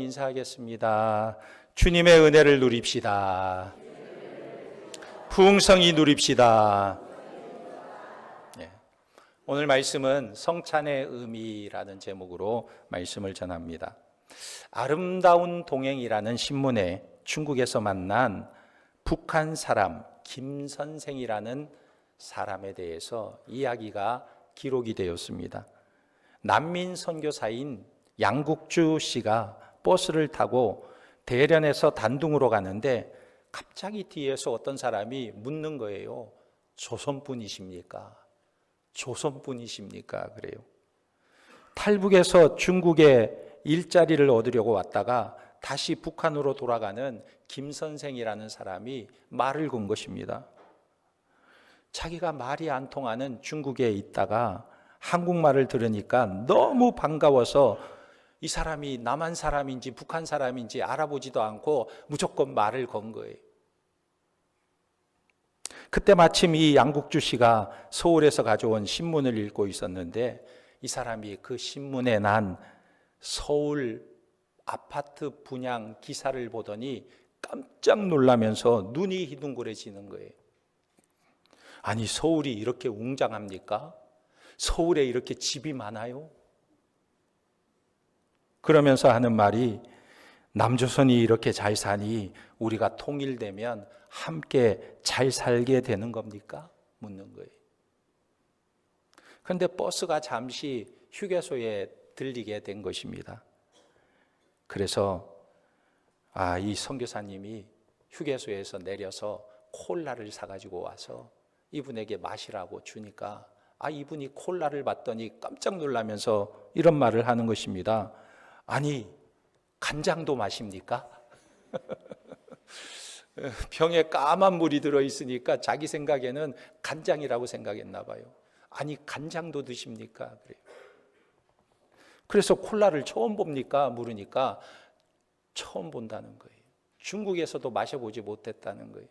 인사하겠습니다. 주님의 은혜를 누립시다. 풍성히 누립시다. 네. 오늘 말씀은 성찬의 의미라는 제목으로 말씀을 전합니다. 아름다운 동행이라는 신문에 중국에서 만난 북한 사람 김 선생이라는 사람에 대해서 이야기가 기록이 되었습니다. 난민 선교사인 양국주 씨가 버스를 타고 대련에서 단둥으로 가는데 갑자기 뒤에서 어떤 사람이 묻는 거예요. 조선분이십니까? 조선분이십니까? 그래요. 탈북에서 중국에 일자리를 얻으려고 왔다가 다시 북한으로 돌아가는 김 선생이라는 사람이 말을 건 것입니다. 자기가 말이 안 통하는 중국에 있다가 한국말을 들으니까 너무 반가워서 이 사람이 남한 사람인지 북한 사람인지 알아보지도 않고 무조건 말을 건 거예요. 그때 마침 이 양국주 씨가 서울에서 가져온 신문을 읽고 있었는데 이 사람이 그 신문에 난 서울 아파트 분양 기사를 보더니 깜짝 놀라면서 눈이 희둥그레지는 거예요. 아니, 서울이 이렇게 웅장합니까? 서울에 이렇게 집이 많아요? 그러면서 하는 말이, 남조선이 이렇게 잘 사니 우리가 통일되면 함께 잘 살게 되는 겁니까? 묻는 거예요. 그런데 버스가 잠시 휴게소에 들리게 된 것입니다. 그래서 이 선교사님이 휴게소에서 내려서 콜라를 사가지고 와서 이분에게 마시라고 주니까 이분이 콜라를 봤더니 깜짝 놀라면서 이런 말을 하는 것입니다. 아니, 간장도 마십니까? 병에 까만 물이 들어있으니까 자기 생각에는 간장이라고 생각했나 봐요. 아니, 간장도 드십니까? 그래요. 그래서 콜라를 처음 봅니까? 물으니까 처음 본다는 거예요. 중국에서도 마셔보지 못했다는 거예요.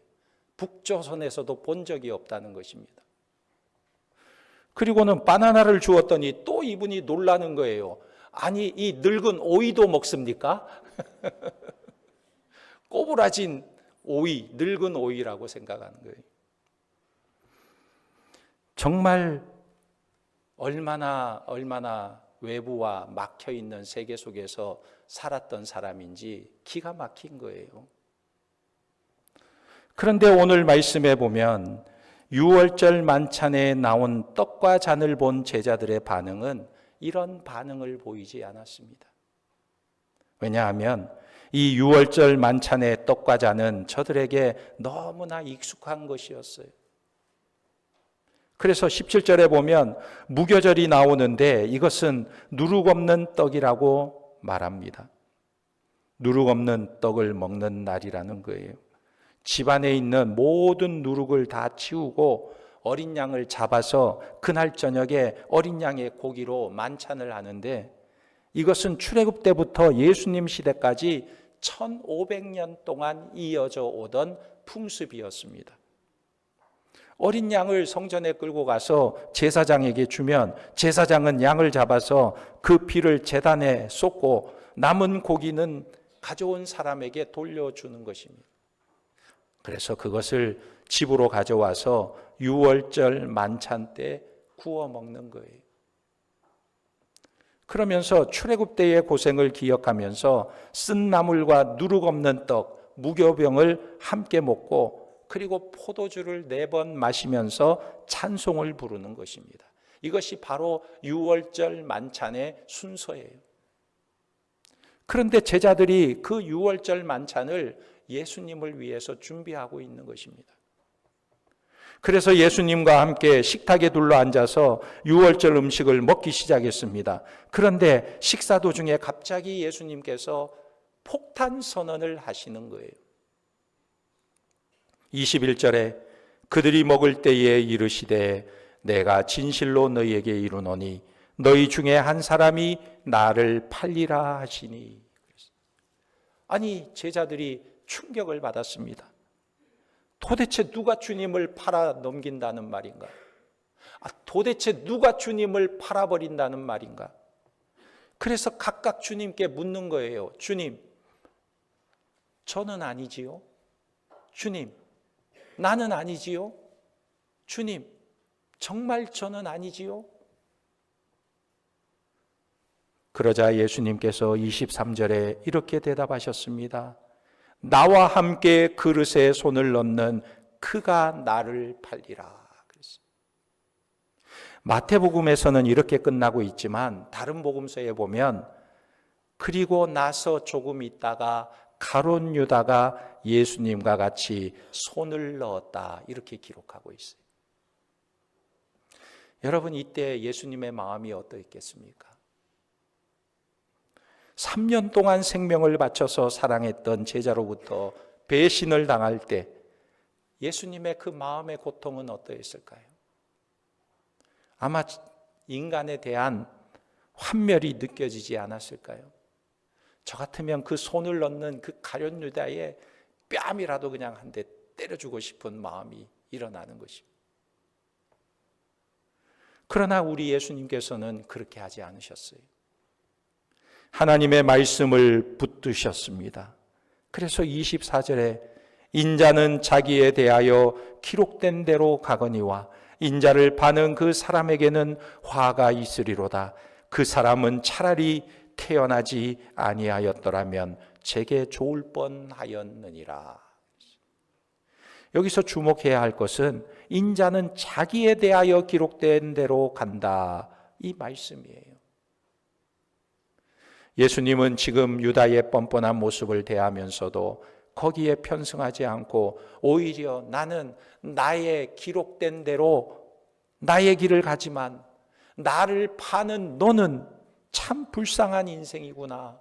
북조선에서도 본 적이 없다는 것입니다. 그리고는 바나나를 주었더니 또 이분이 놀라는 거예요. 아니, 이 늙은 오이도 먹습니까? 꼬부라진 오이, 늙은 오이라고 생각하는 거예요. 정말 얼마나 외부와 막혀있는 세계 속에서 살았던 사람인지 기가 막힌 거예요. 그런데 오늘 말씀에 보면 6월절 만찬에 나온 떡과 잔을 본 제자들의 반응은 이런 반응을 보이지 않았습니다. 왜냐하면 이 6월절 만찬의 떡과 잔은 저들에게 너무나 익숙한 것이었어요. 그래서 17절에 보면 무교절이 나오는데 이것은 누룩 없는 떡이라고 말합니다. 누룩 없는 떡을 먹는 날이라는 거예요. 집안에 있는 모든 누룩을 다 치우고 어린 양을 잡아서 그날 저녁에 어린 양의 고기로 만찬을 하는데 이것은 출애굽 때부터 예수님 시대까지 1500년 동안 이어져 오던 풍습이었습니다. 어린 양을 성전에 끌고 가서 제사장에게 주면 제사장은 양을 잡아서 그 피를 제단에 쏟고 남은 고기는 가져온 사람에게 돌려주는 것입니다. 그래서 그것을 집으로 가져와서 6월절 만찬 때 구워 먹는 거예요. 그러면서 출애굽 때의 고생을 기억하면서 쓴 나물과 누룩 없는 떡, 무교병을 함께 먹고 그리고 포도주를 4번 마시면서 찬송을 부르는 것입니다. 이것이 바로 6월절 만찬의 순서예요. 그런데 제자들이 그 6월절 만찬을 예수님을 위해서 준비하고 있는 것입니다. 그래서 예수님과 함께 식탁에 둘러앉아서 6월절 음식을 먹기 시작했습니다. 그런데 식사 도중에 갑자기 예수님께서 폭탄 선언을 하시는 거예요. 21절에 그들이 먹을 때에 이르시되 내가 진실로 너희에게 이르노니 너희 중에 한 사람이 나를 팔리라 하시니. 아니, 제자들이 충격을 받았습니다. 도대체 누가 주님을 팔아 넘긴다는 말인가? 도대체 누가 주님을 팔아버린다는 말인가? 그래서 각각 주님께 묻는 거예요. 주님, 저는 아니지요? 주님, 나는 아니지요? 주님, 정말 저는 아니지요? 그러자 예수님께서 23절에 이렇게 대답하셨습니다. 나와 함께 그릇에 손을 넣는 그가 나를 팔리라. 마태복음에서는 이렇게 끝나고 있지만 다른 복음서에 보면 그리고 나서 조금 있다가 가룟 유다가 예수님과 같이 손을 넣었다 이렇게 기록하고 있어요. 여러분, 이때 예수님의 마음이 어떠했겠습니까? 3년 동안 생명을 바쳐서 사랑했던 제자로부터 배신을 당할 때 예수님의 그 마음의 고통은 어떠했을까요? 아마 인간에 대한 환멸이 느껴지지 않았을까요? 저 같으면 그 손을 넣는 그 가룟 유다의 뺨이라도 그냥 한 대 때려주고 싶은 마음이 일어나는 것입니다. 그러나 우리 예수님께서는 그렇게 하지 않으셨어요. 하나님의 말씀을 붙드셨습니다. 그래서 24절에 인자는 자기에 대하여 기록된 대로 가거니와 인자를 파는 그 사람에게는 화가 있으리로다. 그 사람은 차라리 태어나지 아니하였더라면 제게 좋을 뻔하였느니라. 여기서 주목해야 할 것은 인자는 자기에 대하여 기록된 대로 간다, 이 말씀이에요. 예수님은 지금 유다의 뻔뻔한 모습을 대하면서도 거기에 편승하지 않고 오히려 나는 나의 기록된 대로 나의 길을 가지만 나를 파는 너는 참 불쌍한 인생이구나.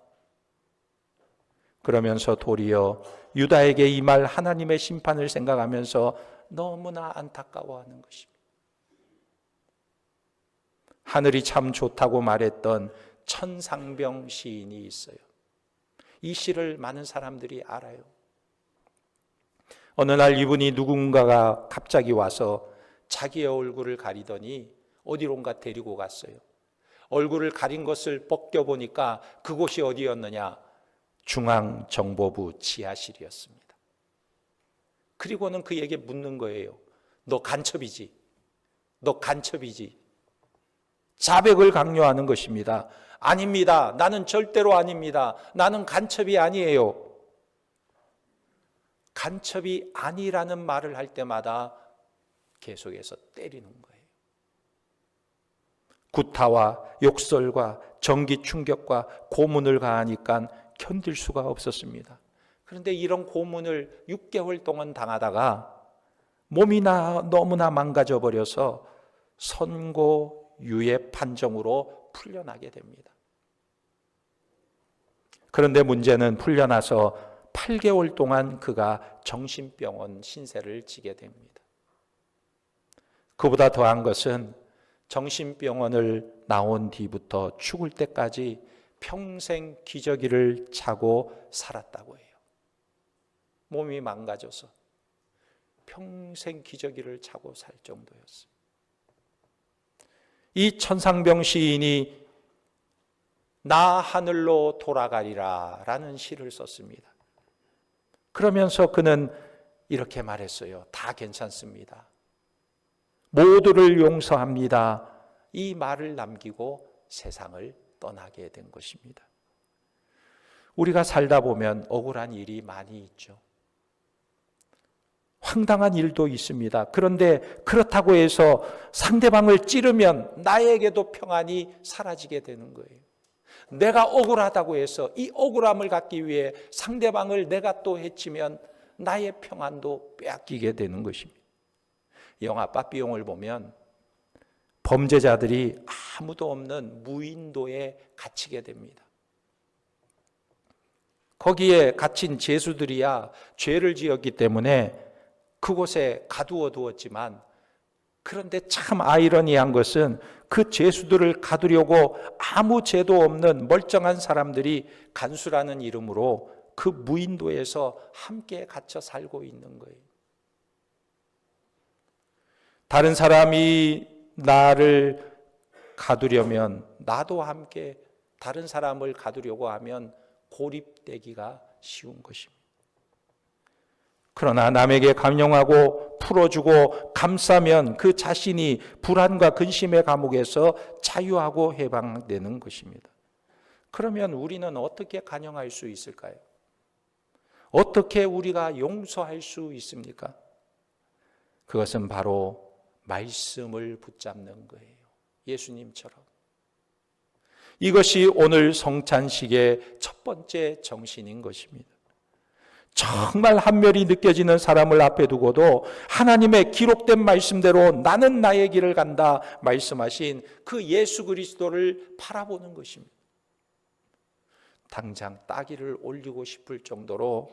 그러면서 도리어 유다에게 임할 하나님의 심판을 생각하면서 너무나 안타까워하는 것입니다. 하늘이 참 좋다고 말했던 천상병 시인이 있어요. 이 시를 많은 사람들이 알아요. 어느 날 이분이 누군가가 갑자기 와서 자기의 얼굴을 가리더니 어디론가 데리고 갔어요. 얼굴을 가린 것을 벗겨보니까 그곳이 어디였느냐? 중앙정보부 지하실이었습니다. 그리고는 그에게 묻는 거예요. 너 간첩이지? 너 간첩이지? 자백을 강요하는 것입니다. 아닙니다. 나는 절대로 아닙니다. 나는 간첩이 아니에요. 간첩이 아니라는 말을 할 때마다 계속해서 때리는 거예요. 구타와 욕설과 전기 충격과 고문을 가하니까 견딜 수가 없었습니다. 그런데 이런 고문을 6개월 동안 당하다가 몸이 너무나 망가져 버려서 선고유예 판정으로 풀려나게 됩니다. 그런데 문제는 풀려나서 8개월 동안 그가 정신병원 신세를 지게 됩니다. 그보다 더한 것은 정신병원을 나온 뒤부터 죽을 때까지 평생 기저귀를 차고 살았다고 해요. 몸이 망가져서 평생 기저귀를 차고 살 정도였어요. 이 천상병 시인이 나 하늘로 돌아가리라 라는 시를 썼습니다. 그러면서 그는 이렇게 말했어요. 다 괜찮습니다. 모두를 용서합니다. 이 말을 남기고 세상을 떠나게 된 것입니다. 우리가 살다 보면 억울한 일이 많이 있죠. 황당한 일도 있습니다. 그런데 그렇다고 해서 상대방을 찌르면 나에게도 평안이 사라지게 되는 거예요. 내가 억울하다고 해서 이 억울함을 갖기 위해 상대방을 내가 또 해치면 나의 평안도 빼앗기게 되는 것입니다. 영화 빠삐용을 보면 범죄자들이 아무도 없는 무인도에 갇히게 됩니다. 거기에 갇힌 죄수들이야 죄를 지었기 때문에 그곳에 가두어 두었지만, 그런데 참 아이러니한 것은 그 죄수들을 가두려고 아무 죄도 없는 멀쩡한 사람들이 간수라는 이름으로 그 무인도에서 함께 갇혀 살고 있는 거예요. 다른 사람이 나를 가두려면 나도 함께 다른 사람을 가두려고 하면 고립되기가 쉬운 것입니다. 그러나 남에게 감용하고 풀어주고 감싸면 그 자신이 불안과 근심의 감옥에서 자유하고 해방되는 것입니다. 그러면 우리는 어떻게 간영할 수 있을까요? 어떻게 우리가 용서할 수 있습니까? 그것은 바로 말씀을 붙잡는 거예요. 예수님처럼. 이것이 오늘 성찬식의 첫 번째 정신인 것입니다. 정말 한멸이 느껴지는 사람을 앞에 두고도 하나님의 기록된 말씀대로 나는 나의 길을 간다 말씀하신 그 예수 그리스도를 바라보는 것입니다. 당장 따귀를 올리고 싶을 정도로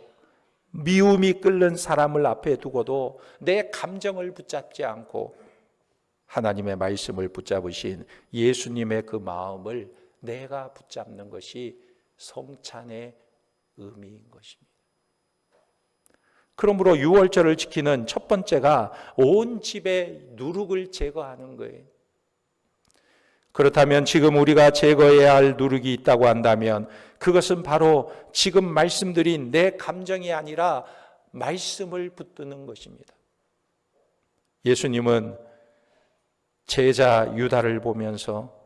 미움이 끓는 사람을 앞에 두고도 내 감정을 붙잡지 않고 하나님의 말씀을 붙잡으신 예수님의 그 마음을 내가 붙잡는 것이 성찬의 의미인 것입니다. 그러므로 유월절을 지키는 첫 번째가 온 집의 누룩을 제거하는 거예요. 그렇다면 지금 우리가 제거해야 할 누룩이 있다고 한다면 그것은 바로 지금 말씀드린 내 감정이 아니라 말씀을 붙드는 것입니다. 예수님은 제자 유다를 보면서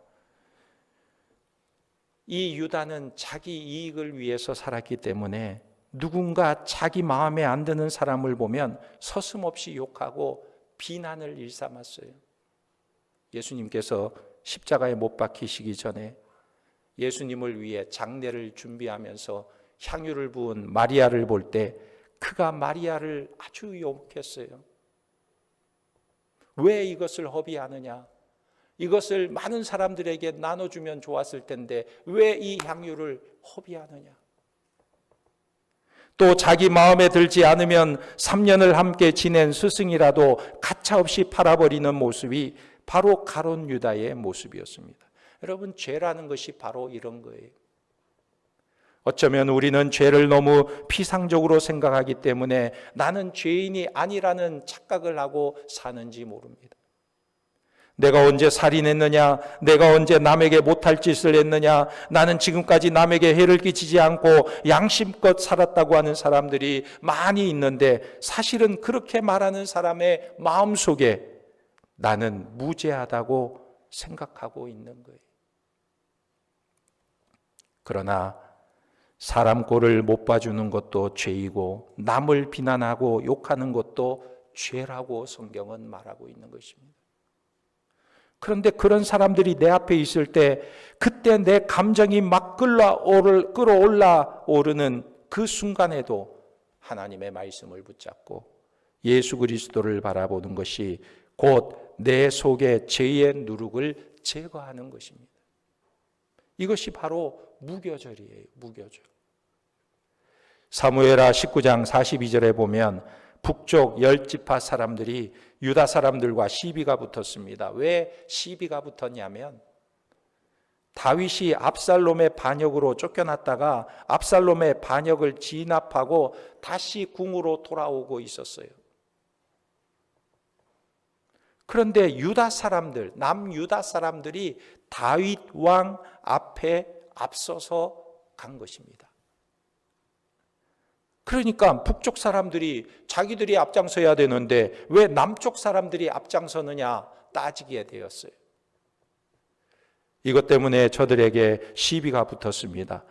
이 유다는 자기 이익을 위해서 살았기 때문에 누군가 자기 마음에 안 드는 사람을 보면 서슴없이 욕하고 비난을 일삼았어요. 예수님께서 십자가에 못 박히시기 전에 예수님을 위해 장례를 준비하면서 향유를 부은 마리아를 볼 때 그가 마리아를 아주 욕했어요. 왜 이것을 허비하느냐? 이것을 많은 사람들에게 나눠주면 좋았을 텐데 왜 이 향유를 허비하느냐? 또 자기 마음에 들지 않으면 3년을 함께 지낸 스승이라도 가차없이 팔아버리는 모습이 바로 가룟 유다의 모습이었습니다. 여러분, 죄라는 것이 바로 이런 거예요. 어쩌면 우리는 죄를 너무 피상적으로 생각하기 때문에 나는 죄인이 아니라는 착각을 하고 사는지 모릅니다. 내가 언제 살인했느냐? 내가 언제 남에게 못할 짓을 했느냐? 나는 지금까지 남에게 해를 끼치지 않고 양심껏 살았다고 하는 사람들이 많이 있는데 사실은 그렇게 말하는 사람의 마음속에 나는 무죄하다고 생각하고 있는 거예요. 그러나 사람 꼴을 못 봐주는 것도 죄이고 남을 비난하고 욕하는 것도 죄라고 성경은 말하고 있는 것입니다. 그런데 그런 사람들이 내 앞에 있을 때 그때 내 감정이 막 끌어올라 오르는 그 순간에도 하나님의 말씀을 붙잡고 예수 그리스도를 바라보는 것이 곧 내 속에 죄의 누룩을 제거하는 것입니다. 이것이 바로 무교절이에요. 무교절. 사무엘하 19장 42절에 보면 북쪽 10지파 사람들이 유다 사람들과 시비가 붙었습니다. 왜 시비가 붙었냐면 다윗이 압살롬의 반역으로 쫓겨났다가 압살롬의 반역을 진압하고 다시 궁으로 돌아오고 있었어요. 그런데 유다 사람들, 남유다 사람들이 다윗 왕 앞에 앞서서 간 것입니다. 그러니까 북쪽 사람들이 자기들이 앞장서야 되는데 왜 남쪽 사람들이 앞장서느냐 따지게 되었어요. 이것 때문에 저들에게 시비가 붙었습니다.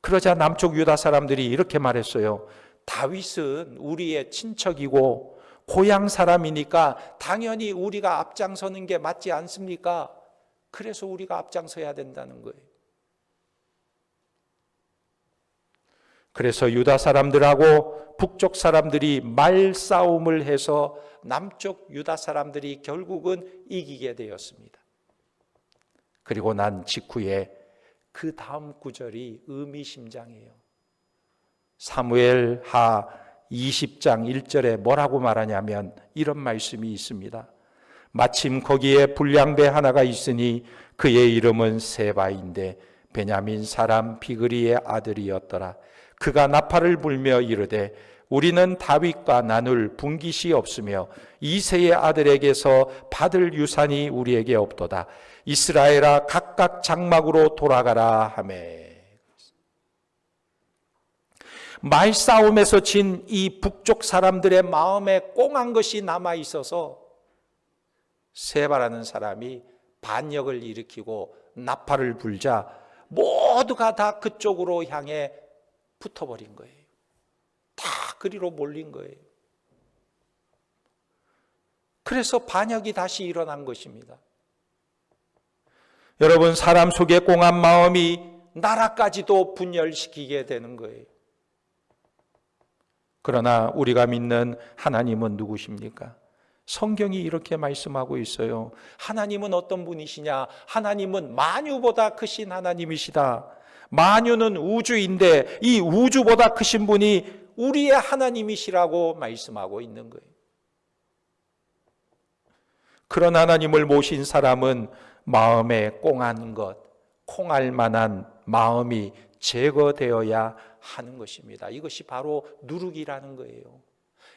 그러자 남쪽 유다 사람들이 이렇게 말했어요. 다윗은 우리의 친척이고 고향 사람이니까 당연히 우리가 앞장서는 게 맞지 않습니까? 그래서 우리가 앞장서야 된다는 거예요. 그래서 유다 사람들하고 북쪽 사람들이 말싸움을 해서 남쪽 유다 사람들이 결국은 이기게 되었습니다. 그리고 난 직후에 그 다음 구절이 의미심장해요. 사무엘하 20장 1절에 뭐라고 말하냐면 이런 말씀이 있습니다. 마침 거기에 불량배 하나가 있으니 그의 이름은 세바인데 베냐민 사람 비그리의 아들이었더라. 그가 나팔을 불며 이르되 우리는 다윗과 나눌 분깃이 없으며 이새의 아들에게서 받을 유산이 우리에게 없도다. 이스라엘아 각각 장막으로 돌아가라 하매. 말싸움에서 진 이 북쪽 사람들의 마음에 꽁한 것이 남아 있어서 세바라는 사람이 반역을 일으키고 나팔을 불자 모두가 다 그쪽으로 향해 붙어버린 거예요. 다 그리로 몰린 거예요. 그래서 반역이 다시 일어난 것입니다. 여러분, 사람 속에 꽁한 마음이 나라까지도 분열시키게 되는 거예요. 그러나 우리가 믿는 하나님은 누구십니까? 성경이 이렇게 말씀하고 있어요. 하나님은 어떤 분이시냐? 하나님은 만유보다 크신 하나님이시다. 만유는 우주인데 이 우주보다 크신 분이 우리의 하나님이시라고 말씀하고 있는 거예요. 그런 하나님을 모신 사람은 마음에 꽁한 것, 콩할 만한 마음이 제거되어야 하는 것입니다. 이것이 바로 누룩이라는 거예요.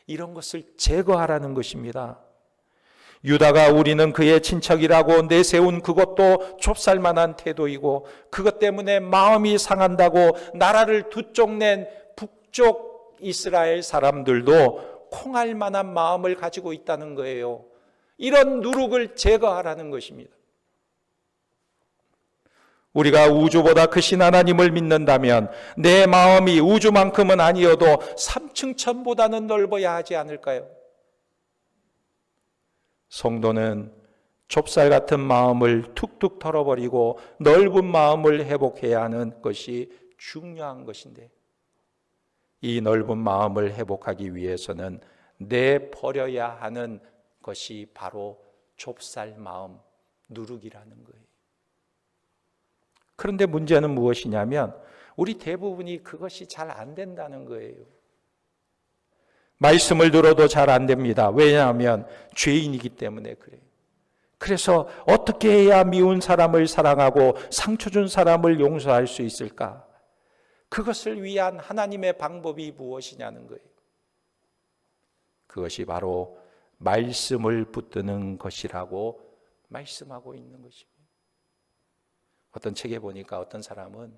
이런 것을 제거하라는 것입니다. 유다가 우리는 그의 친척이라고 내세운 그것도 좁쌀만한 태도이고, 그것 때문에 마음이 상한다고 나라를 두 쪽 낸 북쪽 이스라엘 사람들도 콩할 만한 마음을 가지고 있다는 거예요. 이런 누룩을 제거하라는 것입니다. 우리가 우주보다 크신 하나님을 믿는다면 내 마음이 우주만큼은 아니어도 3층 천보다는 넓어야 하지 않을까요? 성도는 좁쌀 같은 마음을 툭툭 털어버리고 넓은 마음을 회복해야 하는 것이 중요한 것인데, 이 넓은 마음을 회복하기 위해서는 내버려야 하는 것이 바로 좁쌀 마음, 누룩이라는 거예요. 그런데 문제는 무엇이냐면 우리 대부분이 그것이 잘 안 된다는 거예요. 말씀을 들어도 잘 안 됩니다. 왜냐하면 죄인이기 때문에 그래요. 그래서 어떻게 해야 미운 사람을 사랑하고 상처 준 사람을 용서할 수 있을까? 그것을 위한 하나님의 방법이 무엇이냐는 거예요. 그것이 바로 말씀을 붙드는 것이라고 말씀하고 있는 것입니다. 어떤 책에 보니까 어떤 사람은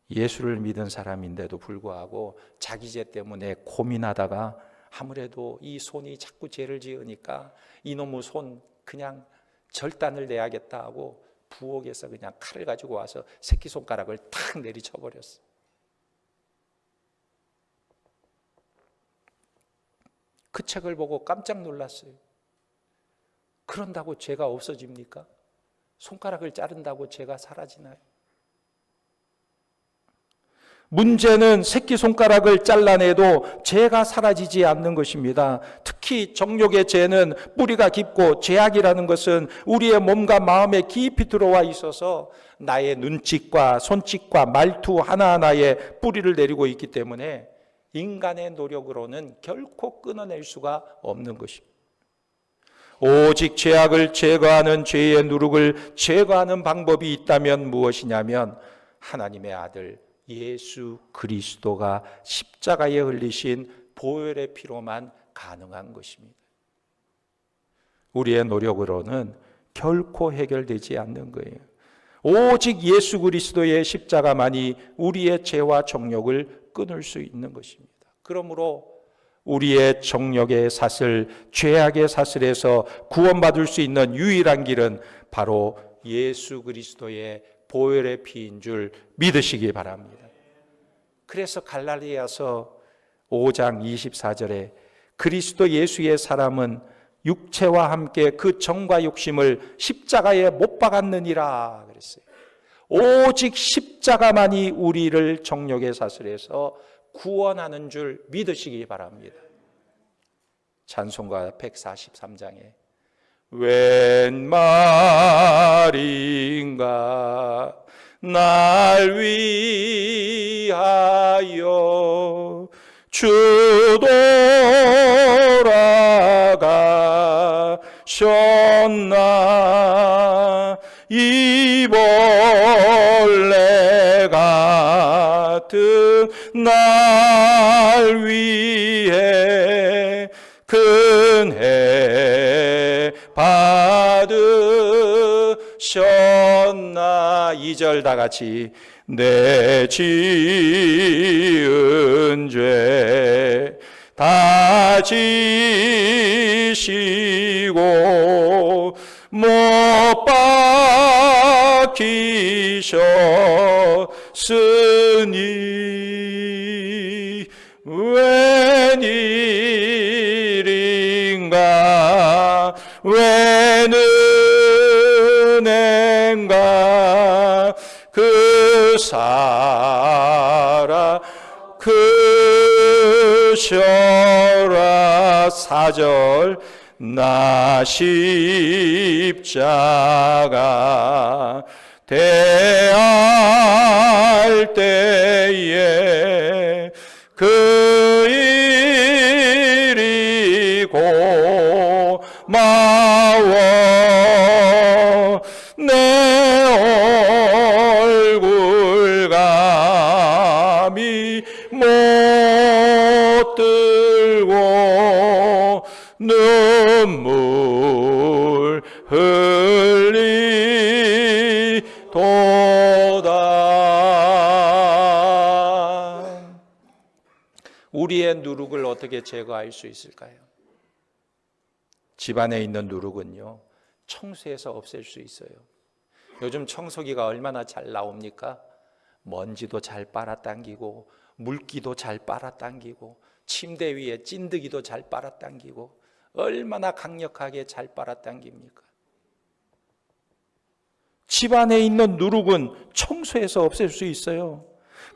예수를 믿은 사람인데도 불구하고 자기 죄 때문에 고민하다가 아무래도 이 손이 자꾸 죄를 지으니까 이놈의 손 그냥 절단을 내야겠다 하고 부엌에서 그냥 칼을 가지고 와서 새끼손가락을 탁 내리쳐버렸어. 그 책을 보고 깜짝 놀랐어요. 그런다고 죄가 없어집니까? 손가락을 자른다고 죄가 사라지나요? 문제는 새끼손가락을 잘라내도 죄가 사라지지 않는 것입니다. 특히 정욕의 죄는 뿌리가 깊고, 죄악이라는 것은 우리의 몸과 마음에 깊이 들어와 있어서 나의 눈짓과 손짓과 말투 하나하나에 뿌리를 내리고 있기 때문에 인간의 노력으로는 결코 끊어낼 수가 없는 것입니다. 오직 죄악을 제거하는, 죄의 누룩을 제거하는 방법이 있다면 무엇이냐면 하나님의 아들 예수 그리스도가 십자가에 흘리신 보혈의 피로만 가능한 것입니다. 우리의 노력으로는 결코 해결되지 않는 거예요. 오직 예수 그리스도의 십자가만이 우리의 죄와 정욕을 끊을 수 있는 것입니다. 그러므로 우리의 정욕의 사슬, 죄악의 사슬에서 구원받을 수 있는 유일한 길은 바로 예수 그리스도의 보혈의 피인 줄 믿으시기 바랍니다. 그래서 갈라디아서 5장 24절에 그리스도 예수의 사람은 육체와 함께 그 정과 욕심을 십자가에 못 박았느니라 그랬어요. 오직 십자가만이 우리를 정욕의 사슬에서 구원하는 줄 믿으시기 바랍니다. 찬송가 143장에 웬 말인가 날 위하여 주 돌아가셨나 이 벌레 같은 나 날 위해 근혜 받으셨나. 2절 다 같이. 내 지은 죄 다 지시고 못 박히셨으니 웬일인가 웬 은혜인가 그 사랑 크셔라. 4절 나 십자가 대할 때에 그 일이 고마워 내 얼굴 감히 못 들고 눈물 흘리도다. 우리의 누룩을 어떻게 제거할 수 있을까요? 집안에 있는 누룩은요, 청소해서 없앨 수 있어요. 요즘 청소기가 얼마나 잘 나옵니까? 먼지도 잘 빨아당기고 물기도 잘 빨아당기고 침대 위에 찐득이도 잘 빨아당기고 얼마나 강력하게 잘 빨아당깁니까? 집안에 있는 누룩은 청소해서 없앨 수 있어요.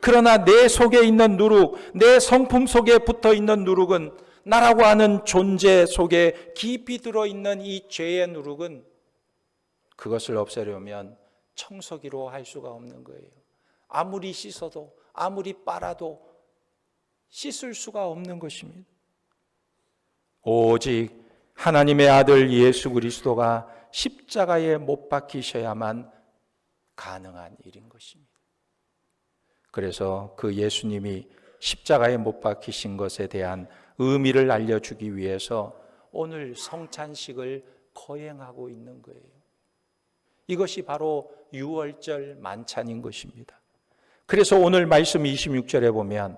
그러나 내 속에 있는 누룩, 내 성품 속에 붙어 있는 누룩은, 나라고 하는 존재 속에 깊이 들어있는 이 죄의 누룩은, 그것을 없애려면 청소기로 할 수가 없는 거예요. 아무리 씻어도 아무리 빨아도 씻을 수가 없는 것입니다. 오직 하나님의 아들 예수 그리스도가 십자가에 못 박히셔야만 가능한 일인 것입니다. 그래서 그 예수님이 십자가에 못 박히신 것에 대한 의미를 알려주기 위해서 오늘 성찬식을 거행하고 있는 거예요. 이것이 바로 유월절 만찬인 것입니다. 그래서 오늘 말씀 26절에 보면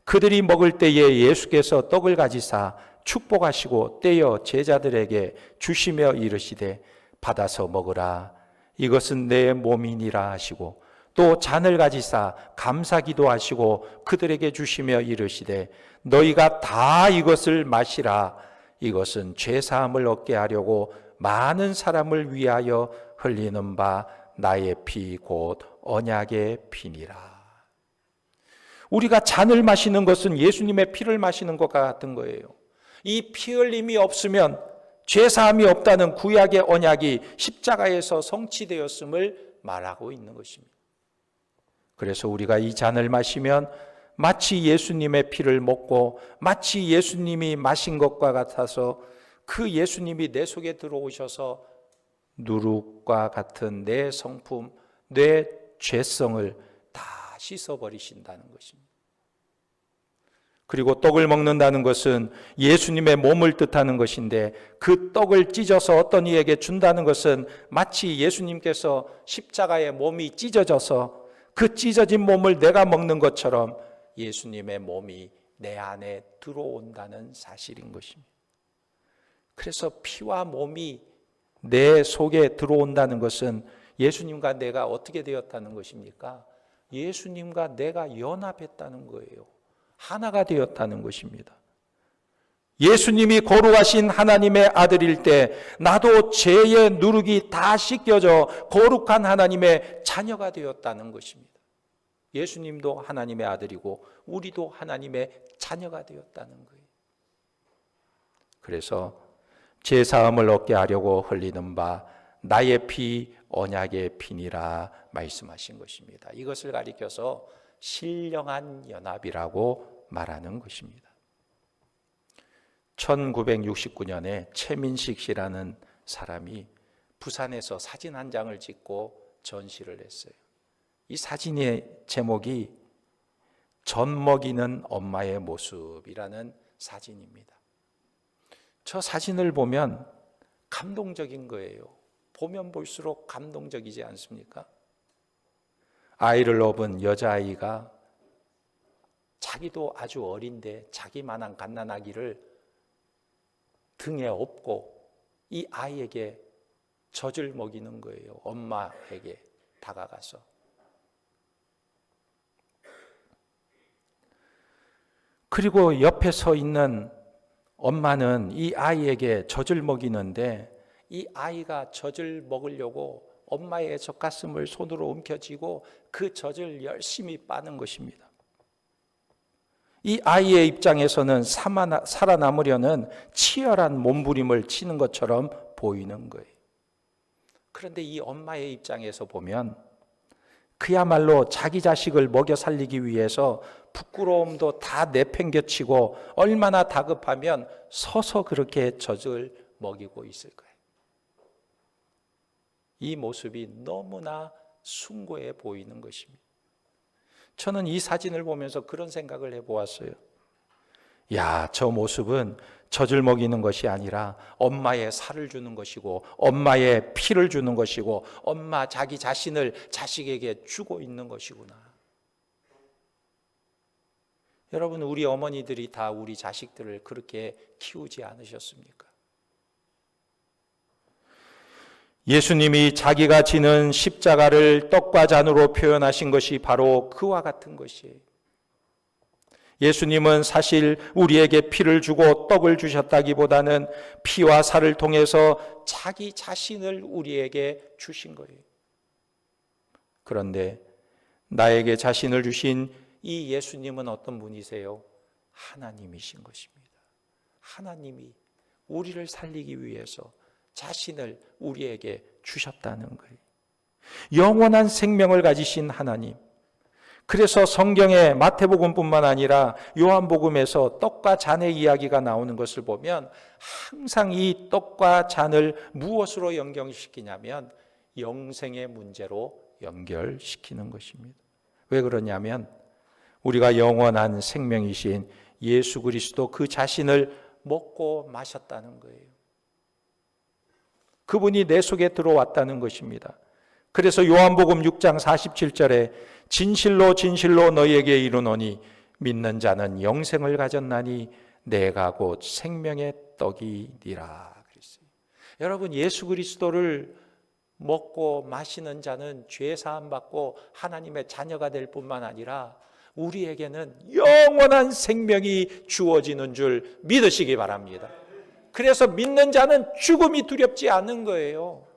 그들이 먹을 때에 예수께서 떡을 가지사 축복하시고 떼어 제자들에게 주시며 이르시되 받아서 먹으라 이것은 내 몸이니라 하시고 또 잔을 가지사 감사기도 하시고 그들에게 주시며 이르시되 너희가 다 이것을 마시라 이것은 죄사함을 얻게 하려고 많은 사람을 위하여 흘리는 바 나의 피 곧 언약의 피니라. 우리가 잔을 마시는 것은 예수님의 피를 마시는 것과 같은 거예요. 이 피 흘림이 없으면 죄사함이 없다는 구약의 언약이 십자가에서 성취되었음을 말하고 있는 것입니다. 그래서 우리가 이 잔을 마시면 마치 예수님의 피를 먹고 마치 예수님이 마신 것과 같아서 그 예수님이 내 속에 들어오셔서 누룩과 같은 내 성품, 내 죄성을 다 씻어버리신다는 것입니다. 그리고 떡을 먹는다는 것은 예수님의 몸을 뜻하는 것인데 그 떡을 찢어서 어떤 이에게 준다는 것은 마치 예수님께서 십자가에 몸이 찢어져서 그 찢어진 몸을 내가 먹는 것처럼 예수님의 몸이 내 안에 들어온다는 사실인 것입니다. 그래서 피와 몸이 내 속에 들어온다는 것은 예수님과 내가 어떻게 되었다는 것입니까? 예수님과 내가 연합했다는 거예요. 하나가 되었다는 것입니다. 예수님이 거룩하신 하나님의 아들일 때 나도 죄의 누룩이 다 씻겨져 거룩한 하나님의 자녀가 되었다는 것입니다. 예수님도 하나님의 아들이고 우리도 하나님의 자녀가 되었다는 거예요. 그래서 죄사함을 얻게 하려고 흘리는 바 나의 피 언약의 피니라 말씀하신 것입니다. 이것을 가리켜서 신령한 연합이라고 말하는 것입니다. 1969년에 최민식 씨라는 사람이 부산에서 사진 한 장을 찍고 전시를 했어요. 이 사진의 제목이 젖 먹이는 엄마의 모습이라는 사진입니다. 저 사진을 보면 감동적인 거예요. 보면 볼수록 감동적이지 않습니까? 아이를 업은 여자아이가 자기도 아주 어린데 자기만한 갓난아기를 등에 업고 이 아이에게 젖을 먹이는 거예요. 엄마에게 다가가서. 그리고 옆에 서 있는 엄마는 이 아이에게 젖을 먹이는데 이 아이가 젖을 먹으려고 엄마의 젖가슴을 손으로 움켜쥐고 그 젖을 열심히 빠는 것입니다. 이 아이의 입장에서는 살아남으려는 치열한 몸부림을 치는 것처럼 보이는 거예요. 그런데 이 엄마의 입장에서 보면 그야말로 자기 자식을 먹여 살리기 위해서 부끄러움도 다 내팽개치고 얼마나 다급하면 서서 그렇게 젖을 먹이고 있을 거예요. 이 모습이 너무나 숭고해 보이는 것입니다. 저는 이 사진을 보면서 그런 생각을 해보았어요. 야, 저 모습은 젖을 먹이는 것이 아니라 엄마의 살을 주는 것이고 엄마의 피를 주는 것이고 엄마 자기 자신을 자식에게 주고 있는 것이구나. 여러분, 우리 어머니들이 다 우리 자식들을 그렇게 키우지 않으셨습니까? 예수님이 자기가 지는 십자가를 떡과 잔으로 표현하신 것이 바로 그와 같은 것이에요. 예수님은 사실 우리에게 피를 주고 떡을 주셨다기보다는 피와 살을 통해서 자기 자신을 우리에게 주신 거예요. 그런데 나에게 자신을 주신 이 예수님은 어떤 분이세요? 하나님이신 것입니다. 하나님이 우리를 살리기 위해서 자신을 우리에게 주셨다는 거예요. 영원한 생명을 가지신 하나님. 그래서 성경의 마태복음뿐만 아니라 요한복음에서 떡과 잔의 이야기가 나오는 것을 보면 항상 이 떡과 잔을 무엇으로 연결시키냐면 영생의 문제로 연결시키는 것입니다. 왜 그러냐면 우리가 영원한 생명이신 예수 그리스도 그 자신을 먹고 마셨다는 거예요. 그분이 내 속에 들어왔다는 것입니다. 그래서 요한복음 6장 47절에 진실로 진실로 너희에게 이르노니 믿는 자는 영생을 가졌나니 내가 곧 생명의 떡이니라 그랬어요. 여러분, 예수 그리스도를 먹고 마시는 자는 죄 사함 받고 하나님의 자녀가 될 뿐만 아니라 우리에게는 영원한 생명이 주어지는 줄 믿으시기 바랍니다. 그래서 믿는 자는 죽음이 두렵지 않은 거예요.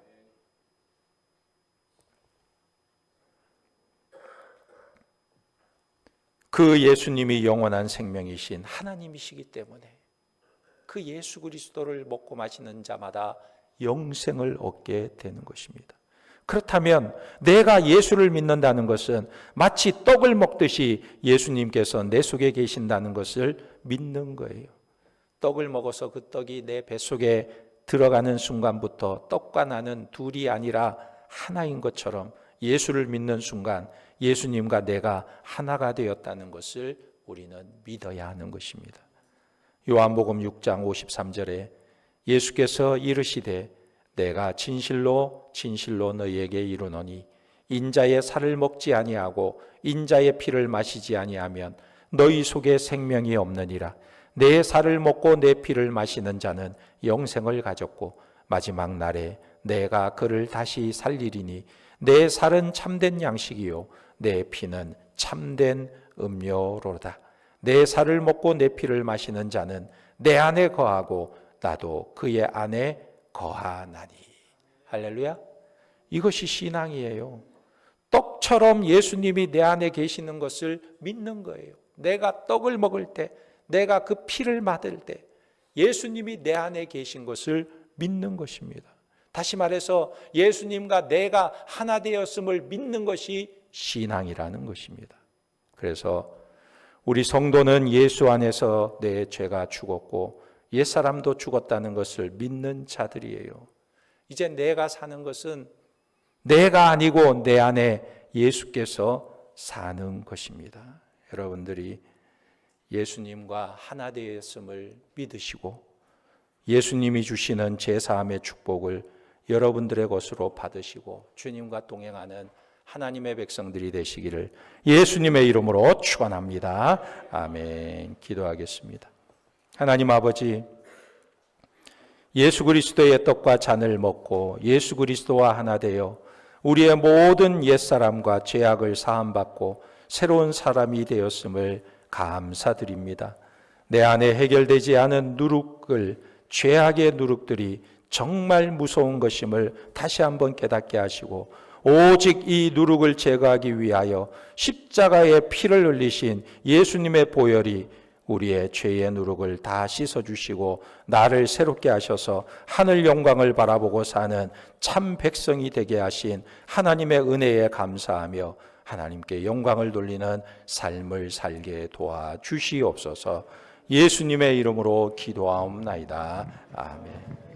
그 예수님이 영원한 생명이신 하나님이시기 때문에 그 예수 그리스도를 먹고 마시는 자마다 영생을 얻게 되는 것입니다. 그렇다면 내가 예수를 믿는다는 것은 마치 떡을 먹듯이 예수님께서 내 속에 계신다는 것을 믿는 거예요. 떡을 먹어서 그 떡이 내 뱃속에 들어가는 순간부터 떡과 나는 둘이 아니라 하나인 것처럼 예수를 믿는 순간 예수님과 내가 하나가 되었다는 것을 우리는 믿어야 하는 것입니다. 요한복음 6장 53절에 예수께서 이르시되 내가 진실로 진실로 너희에게 이르노니 인자의 살을 먹지 아니하고 인자의 피를 마시지 아니하면 너희 속에 생명이 없느니라. 내 살을 먹고 내 피를 마시는 자는 영생을 가졌고 마지막 날에 내가 그를 다시 살리리니 내 살은 참된 양식이요 내 피는 참된 음료로다. 내 살을 먹고 내 피를 마시는 자는 내 안에 거하고 나도 그의 안에 거하나니. 할렐루야. 이것이 신앙이에요. 떡처럼 예수님이 내 안에 계시는 것을 믿는 거예요. 내가 떡을 먹을 때, 내가 그 피를 맞을 때 예수님이 내 안에 계신 것을 믿는 것입니다. 다시 말해서 예수님과 내가 하나 되었음을 믿는 것이 신앙이라는 것입니다. 그래서 우리 성도는 예수 안에서 내 죄가 죽었고 옛사람도 죽었다는 것을 믿는 자들이에요. 이제 내가 사는 것은 내가 아니고 내 안에 예수께서 사는 것입니다. 여러분들이 예수님과 하나 되었음을 믿으시고 예수님이 주시는 제사함의 축복을 여러분들의 것으로 받으시고 주님과 동행하는 하나님의 백성들이 되시기를 예수님의 이름으로 축원합니다. 아멘. 기도하겠습니다. 하나님 아버지, 예수 그리스도의 떡과 잔을 먹고 예수 그리스도와 하나 되어 우리의 모든 옛사람과 죄악을 사함받고 새로운 사람이 되었음을 감사드립니다. 내 안에 해결되지 않은 누룩을, 죄악의 누룩들이 정말 무서운 것임을 다시 한번 깨닫게 하시고 오직 이 누룩을 제거하기 위하여 십자가의 피를 흘리신 예수님의 보혈이 우리의 죄의 누룩을 다 씻어주시고 나를 새롭게 하셔서 하늘 영광을 바라보고 사는 참 백성이 되게 하신 하나님의 은혜에 감사하며 하나님께 영광을 돌리는 삶을 살게 도와주시옵소서. 예수님의 이름으로 기도하옵나이다. 아멘.